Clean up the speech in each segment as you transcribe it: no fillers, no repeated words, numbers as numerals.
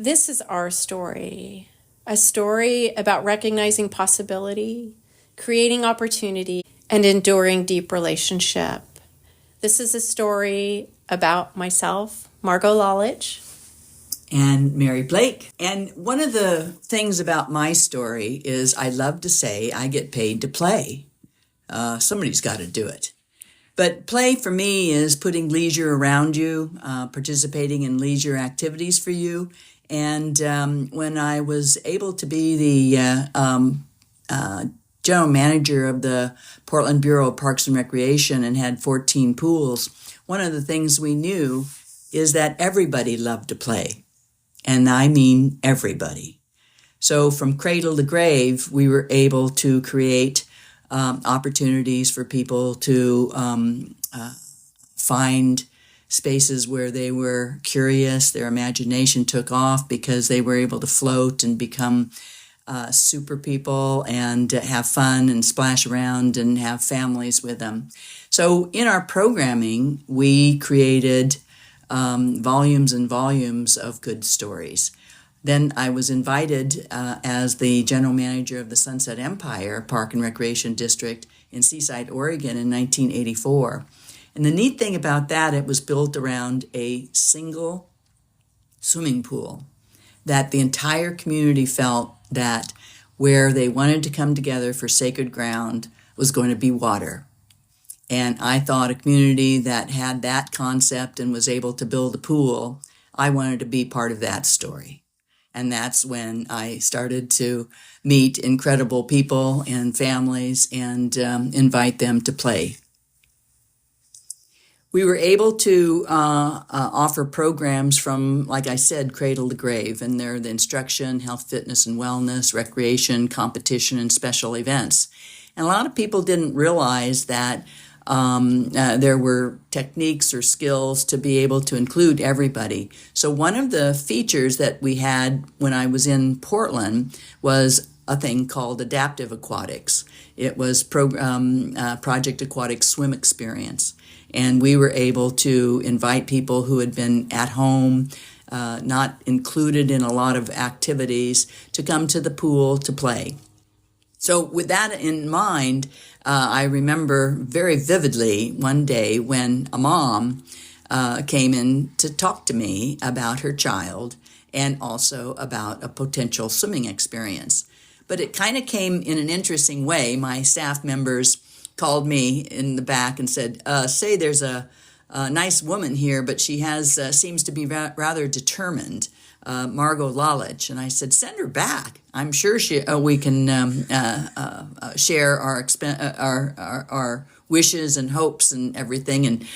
This is our story, a story about recognizing possibility, creating opportunity, and enduring deep relationship. This is a story about myself, Margo Lalich. And Mary Blake. And one of the things about my story is I love to say I get paid to play. Somebody's got to do it. But play for me is putting leisure around you, participating in leisure activities for you. And when I was able to be the general manager of the Portland Bureau of Parks and Recreation and had 14 pools, one of the things we knew is that everybody loved to play. And I mean everybody. So from cradle to grave, we were able to create opportunities for people to find spaces where they were curious, their imagination took off because they were able to float and become super people and have fun and splash around and have families with them. So in our programming, we created volumes and volumes of good stories. Then I was invited as the general manager of the Sunset Empire Park and Recreation District in Seaside, Oregon in 1984. And the neat thing about that, it was built around a single swimming pool that the entire community felt that where they wanted to come together for sacred ground was going to be water. And I thought a community that had that concept and was able to build a pool, I wanted to be part of that story. And that's when I started to meet incredible people and families and invite them to play. We were able to offer programs from, like I said, cradle to grave. And they're the instruction, health, fitness, and wellness, recreation, competition, and special events. And a lot of people didn't realize that there were techniques or skills to be able to include everybody. So one of the features that we had when I was in Portland was a thing called Adaptive Aquatics. It was Project Aquatic Swim Experience. And we were able to invite people who had been at home, not included in a lot of activities, to come to the pool to play. So with that in mind, I remember very vividly one day when a mom came in to talk to me about her child and also about a potential swimming experience. But it kind of came in an interesting way. My staff members called me in the back and said, say there's a nice woman here, but she has seems to be rather determined. Margo Lalich. And I said, send her back. I'm sure we can share our wishes and hopes and everything. And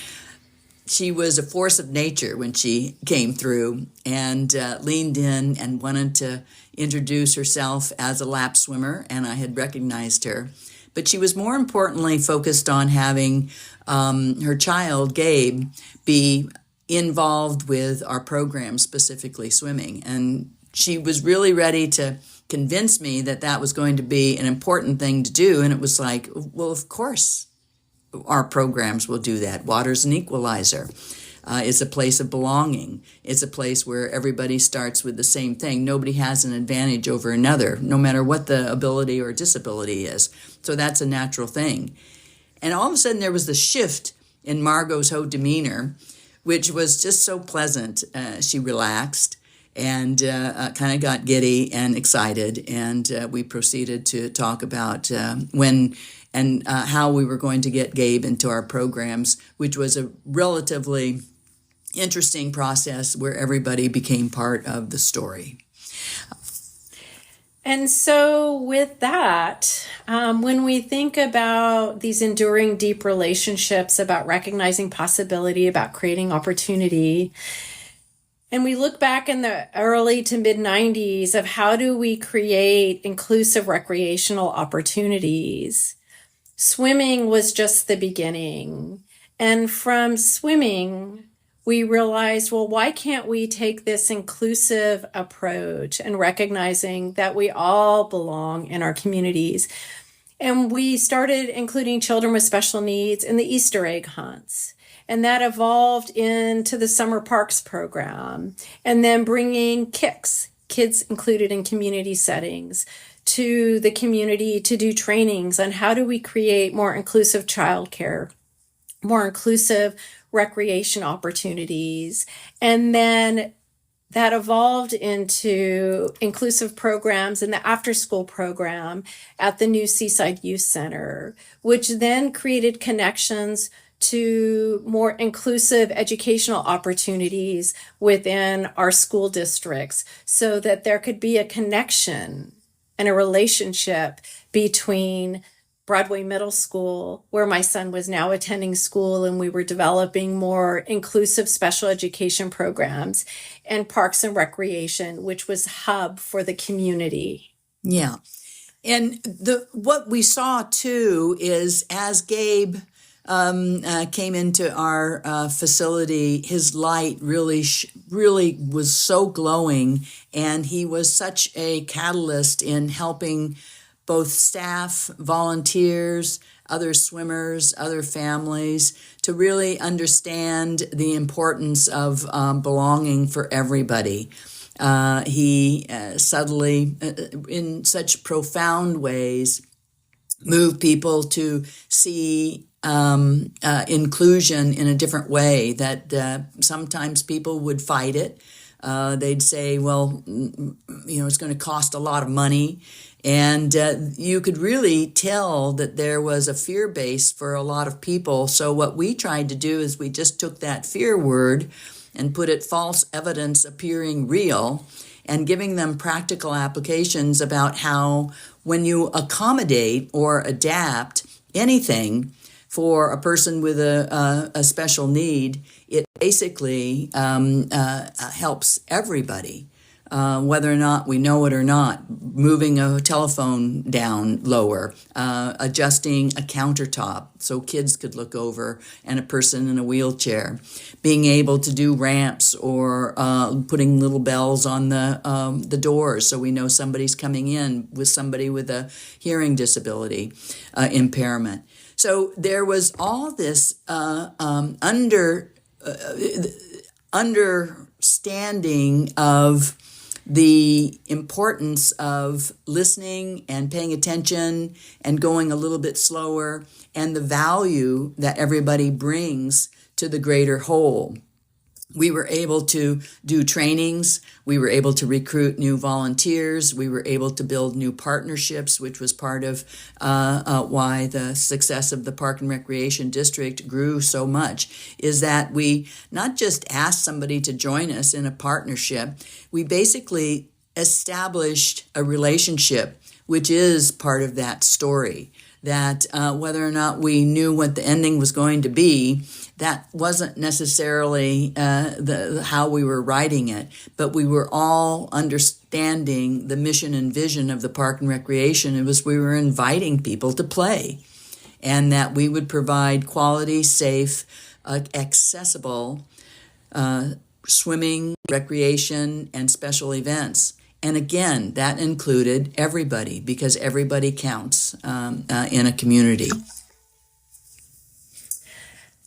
she was a force of nature when she came through and leaned in and wanted to introduce herself as a lap swimmer, and I had recognized her. But she was more importantly focused on having her child, Gabe, be involved with our program, specifically swimming. And she was really ready to convince me that that was going to be an important thing to do. And it was like, well, of course, our programs will do that. Water's an equalizer. It's a place of belonging. It's a place where everybody starts with the same thing. Nobody has an advantage over another, no matter what the ability or disability is. So that's a natural thing. And all of a sudden there was the shift in Margo's whole demeanor, which was just so pleasant. She relaxed and kind of got giddy and excited. And we proceeded to talk about when and how we were going to get Gabe into our programs, which was a relatively interesting process where everybody became part of the story. And so with that, when we think about these enduring deep relationships, about recognizing possibility, about creating opportunity, and we look back in the early to mid 90s of how do we create inclusive recreational opportunities, swimming was just the beginning. And from swimming, we realized, well, why can't we take this inclusive approach and recognizing that we all belong in our communities? And we started including children with special needs in the Easter egg hunts. And that evolved into the Summer Parks program, and then bringing KICS, kids included in community settings, to the community to do trainings on how do we create more inclusive childcare, more inclusive recreation opportunities. And then that evolved into inclusive programs in the after-school program at the new Seaside Youth Center, which then created connections to more inclusive educational opportunities within our school districts, so that there could be a connection and a relationship between Broadway Middle School, where my son was now attending school, and we were developing more inclusive special education programs, and Parks and Recreation, which was hub for the community. Yeah. And what we saw too is, as Gabe came into our facility, his light really was so glowing, and he was such a catalyst in helping both staff, volunteers, other swimmers, other families, to really understand the importance of belonging for everybody. He subtly, in such profound ways, moved people to see inclusion in a different way, that sometimes people would fight it. They'd say, well, it's going to cost a lot of money. And you could really tell that there was a fear base for a lot of people. So what we tried to do is we just took that fear word and put it false evidence appearing real, and giving them practical applications about how, when you accommodate or adapt anything for a person with a special need, it basically helps everybody. Whether or not we know it or not, moving a telephone down lower, adjusting a countertop so kids could look over and a person in a wheelchair, being able to do ramps, or putting little bells on the doors so we know somebody's coming in with somebody with a hearing disability impairment. So there was all this understanding of the importance of listening and paying attention and going a little bit slower, and the value that everybody brings to the greater whole. We were able to do trainings. We were able to recruit new volunteers. We were able to build new partnerships, which was part of why the success of the Park and Recreation District grew so much, is that we not just asked somebody to join us in a partnership, we basically established a relationship, which is part of that story. That whether or not we knew what the ending was going to be, that wasn't necessarily how we were writing it, but we were all understanding the mission and vision of the Park and Recreation. It was, we were inviting people to play, and that we would provide quality, safe, accessible swimming, recreation, and special events. And again, that included everybody, because everybody counts in a community.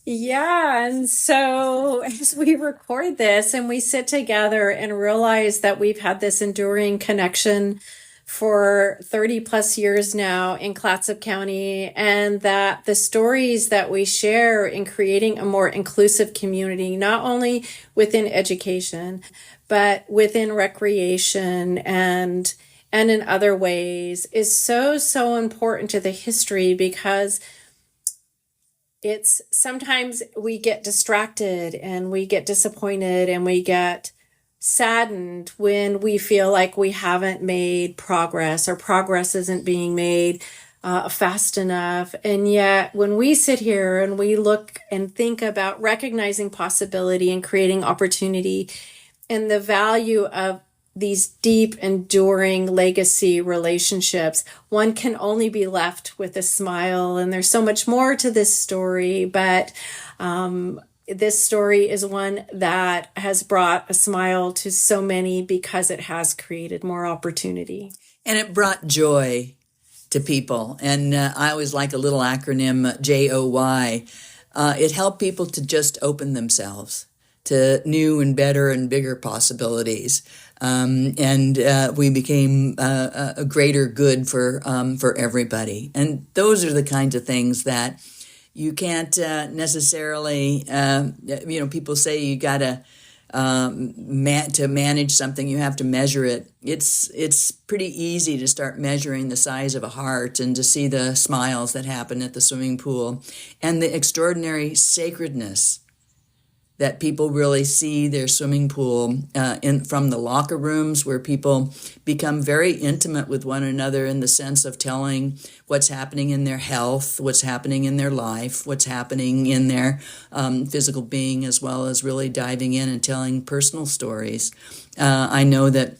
Yeah, and so as we record this and we sit together and realize that we've had this enduring connection for 30 plus years now in Clatsop County, and that the stories that we share in creating a more inclusive community, not only within education, but within recreation and in other ways, is so important to the history, because it's sometimes we get distracted and we get disappointed and we get saddened when we feel like we haven't made progress, or progress isn't being made fast enough. And yet when we sit here and we look and think about recognizing possibility and creating opportunity, and the value of these deep, enduring legacy relationships, one can only be left with a smile. And there's so much more to this story, but this story is one that has brought a smile to so many, because it has created more opportunity. And it brought joy to people. And I always like a little acronym, JOY. it helped people to just open themselves to new and better and bigger possibilities. And we became a greater good for everybody. And those are the kinds of things that you can't necessarily, people say you got to manage something, you have to measure it. It's pretty easy to start measuring the size of a heart and to see the smiles that happen at the swimming pool and the extraordinary sacredness that people really see their swimming pool from the locker rooms, where people become very intimate with one another in the sense of telling what's happening in their health, what's happening in their life, what's happening in their physical being, as well as really diving in and telling personal stories. I know that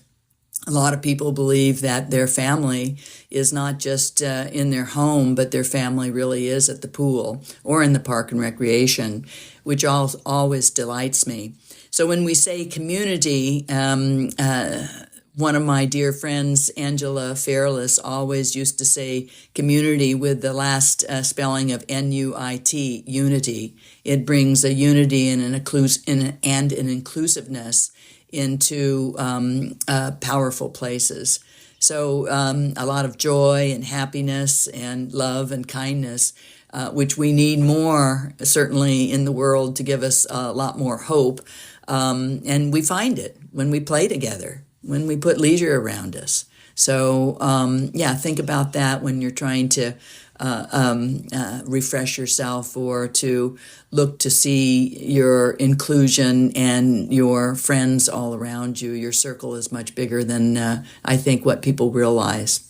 a lot of people believe that their family is not just in their home, but their family really is at the pool or in the park and recreation, which always delights me. So when we say community, one of my dear friends, Angela Fairless, always used to say community with the last spelling of N-U-I-T, unity. It brings a unity and an inclusiveness into powerful places. So a lot of joy and happiness and love and kindness, which we need more, certainly in the world, to give us a lot more hope. And we find it when we play together, when we put leisure around us. So think about that when you're trying to refresh yourself or to look to see your inclusion and your friends all around you. Your circle is much bigger than I think what people realize.